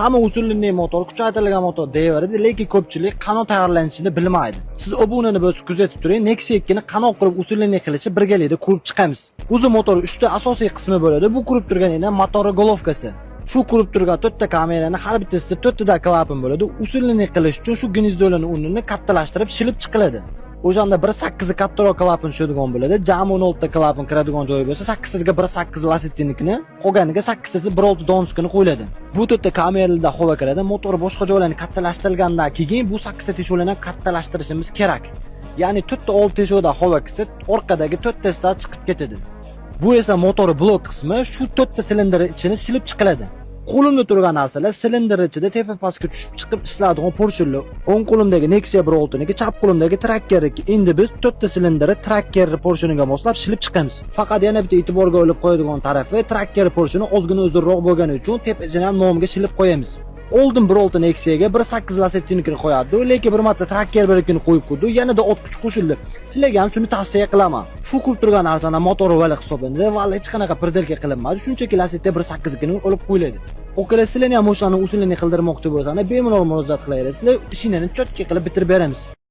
hamma usulli motor, kuchaytirilgan motor deyaveradi, lekin ko'pchilik qanot tayyorlanishini bilmaydi. Siz obunani bosib kuzatib turing, Nexia 2 ni qanoq qilib usulli qilishi birgalikda ko'rib chiqamiz. O'zi motor 3 ta asosiy qismi bo'ladi. Bu ko'rib turganingiz motori golovkasi. Shu ko'rib turgan 4 ta kamerani har bittasida 4 ta klapan bo'ladi. Usulli qilish uchun shu gnizdolaning o'rnini kattalashtirib shilib chiqiladi. O'shanda 1.8 kattaroq klapan tushadigan bo'ladi. Jami 16 ta klapan kiradigan joyi bo'lsa, 8 ga 1.8 lasettinikini, qolganiga 8 tasi 1.6 donskini qo'yiladi. Bu 4 ta kameralarda havo kiradi. Motor boshqa joylarni kattalashtirilgandan keyin bu 8 ta teshuvlarni kattalashtirishimiz kerak. Ya'ni 4 ta old teshuvda havo kirsa, orqadagi 4 tasidan chiqib ketadi. Bu esa motor blok qismi, shu 4 ta silindr ichini shilib chiqiladi. Qo'limda turgan narsalar silindr ichida tepa pastga tushib chiqib ishlaydigan porshullar. O'ng qo'limdagi Nexia 1.6 niki, chap qo'limdagi Tracker'niki. Endi biz 4 ta silindrni Tracker porshuniga moslab shilib chiqamiz. Faqat yana bitta e'tiborga olib qo'yadigan tarafi, Tracker porshuni ozgina uzunroq bo'lgani uchun tepasini ham nomga shilib qo'yamiz. Oldin 1.6 Nexia'ga 1.8 lasettinikini qo'yadi, lekin bir marta Tracker birikini qo'yib qo'ydi, yanada ot kuch qo'shildi. Sizlarga ham shuni tavsiya qilaman. Shu ko'p turgan narsani motori vali hisoblanadi va hech qanaqa pirdelka qilinmaydi. Shunchaki lasetda 1.8 nikini olib qo'yiladi. O'kala sizlarni ham o'shani usulini qildirmoqchi bo'lsangiz, bemalol murojaat qilaverasizlar, ishinglarni cho'tki qilib bitirib beramiz.